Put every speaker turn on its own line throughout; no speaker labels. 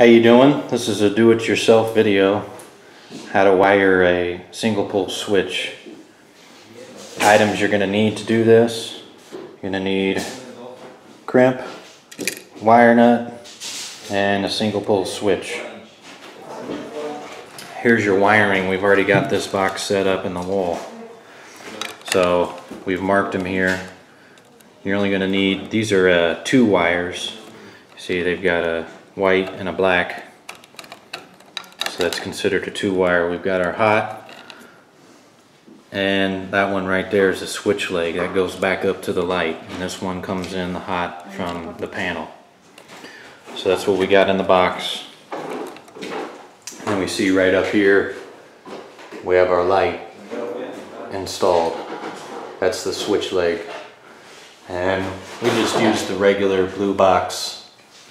How you doing? This is a do-it-yourself video, how to wire a single pole switch. Items you're going to need to do this: you're going to need crimp, wire nut, and a single pole switch. Here's your wiring. We've already got this box set up in the wall, so we've marked them here. You're only going to need, these are 2 wires. See, they've got a white and a black, so that's considered a 2-wire. We've got our hot, and that one right there is a switch leg that goes back up to the light, and this one comes in the hot from the panel. So that's what we got in the box. And we see right up here we have our light installed. That's the switch leg, and we just used the regular blue box.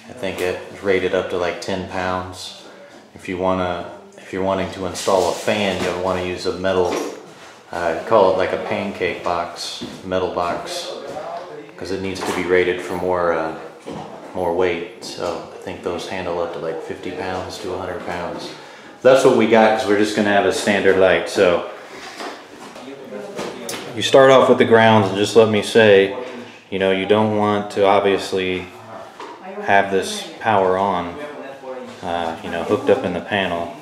I think it's rated up to like 10 pounds. If you're wanting to install a fan, you'll want to use a metal, call it like a pancake box, metal box, because it needs to be rated for more weight. So I think those handle up to like 50 pounds to 100 pounds. That's what we got, because we're just going to have a standard light. So you start off with the grounds, and just let me say, you know, you don't want to obviously have this power on, you know, hooked up in the panel.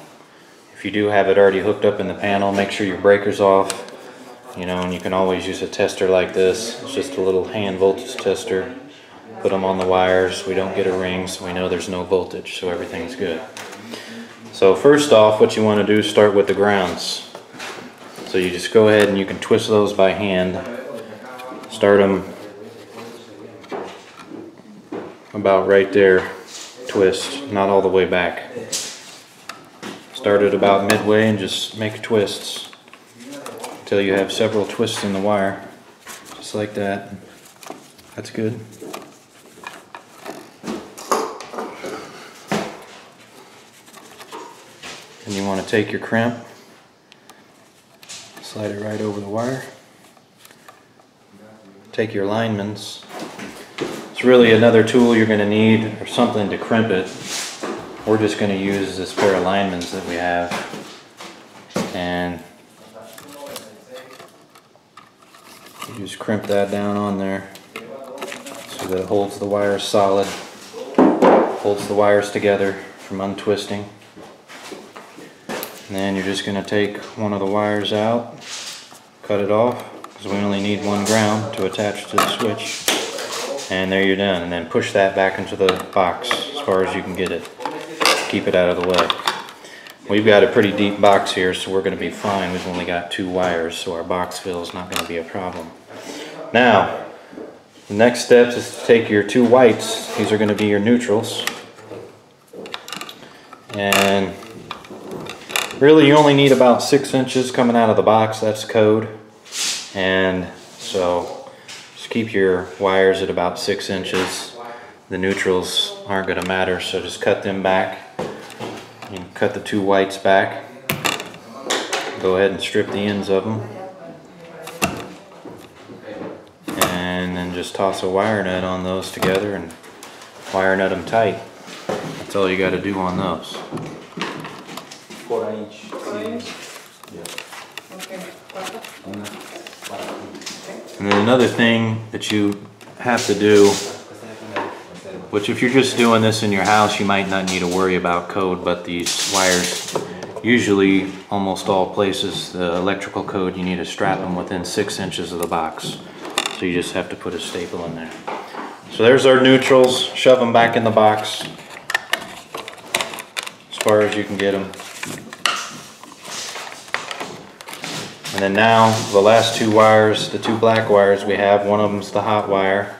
If you do have it already hooked up in the panel, make sure your breaker's off, you know, and you can always use a tester like this. It's just a little hand voltage tester. Put them on the wires. We don't get a ring, so we know there's no voltage, so everything's good. So first off, what you want to do is start with the grounds. So you just go ahead and you can twist those by hand. Start them about right there, twist, not all the way back. Start it about midway and just make twists until you have several twists in the wire, just like that. That's good. And you want to take your crimp, slide it right over the wire. Take your lineman's. It's really another tool you're going to need, or something to crimp it. We're just going to use this pair of linemen's that we have, and you just crimp that down on there so that it holds the wires solid, holds the wires together from untwisting. And then you're just going to take one of the wires out, cut it off, because we only need one ground to attach to the switch. And there you're done. And then push that back into the box as far as you can get it. Keep it out of the way. We've got a pretty deep box here, so we're going to be fine. We've only got 2 wires, so our box fill is not going to be a problem. Now, the next step is to take your 2 whites. These are going to be your neutrals. And really you only need about 6 inches coming out of the box. That's code. And so keep your wires at about 6 inches. The neutrals aren't going to matter, so just cut them back. You cut the 2 whites back. Go ahead and strip the ends of them. And then just toss a wire nut on those together and wire nut them tight. That's all you got to do on those.
4-inch.
And then another thing that you have to do, which if you're just doing this in your house, you might not need to worry about code, but these wires, usually almost all places, the electrical code, you need to strap them within 6 inches of the box. So you just have to put a staple in there. So there's our neutrals. Shove them back in the box as far as you can get them. And then now the last 2 wires, the 2 black wires we have, one of them's the hot wire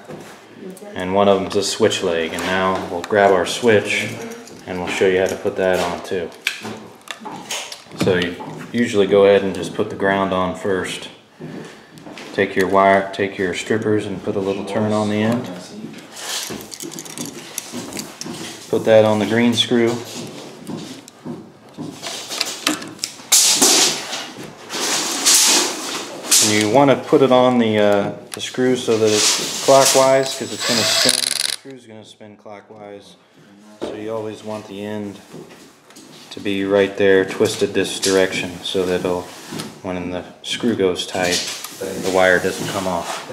and one of them's a switch leg. And now we'll grab our switch and we'll show you how to put that on too. So you usually go ahead and just put the ground on first. Take your wire, take your strippers and put a little turn on the end. Put that on the green screw. You want to put it on the screw so that it's clockwise, because it's going to spin. The screw's going to spin clockwise. So you always want the end to be right there, twisted this direction, so that when the screw goes tight, the wire doesn't come off.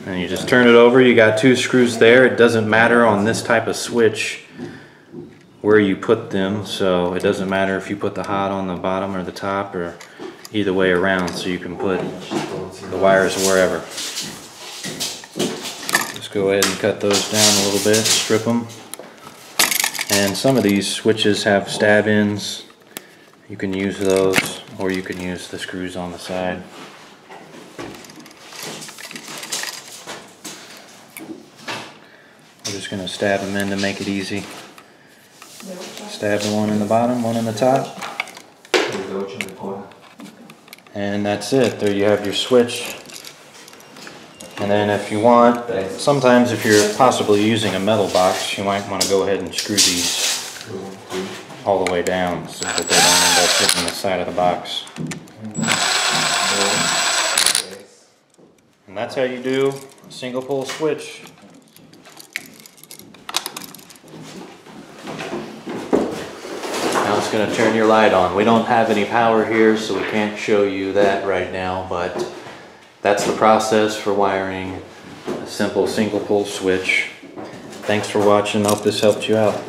And you just turn it over. You got 2 screws there. It doesn't matter on this type of switch where you put them, so it doesn't matter if you put the hot on the bottom or the top, or either way around, so you can put the wires wherever. Just go ahead and cut those down a little bit, strip them. And some of these switches have stab ends. You can use those, or you can use the screws on the side. I'm just going to stab them in to make it easy. Stab the one in the bottom, one in the top. And that's it. There you have your switch. And then if you want, sometimes if you're possibly using a metal box, you might want to go ahead and screw these all the way down so that they don't end up hitting the side of the box. And that's how you do a single pole switch. Now it's going to turn your light on. We don't have any power here, so we can't show you that right now, but that's the process for wiring a simple single pole switch. Thanks for watching. I hope this helped you out.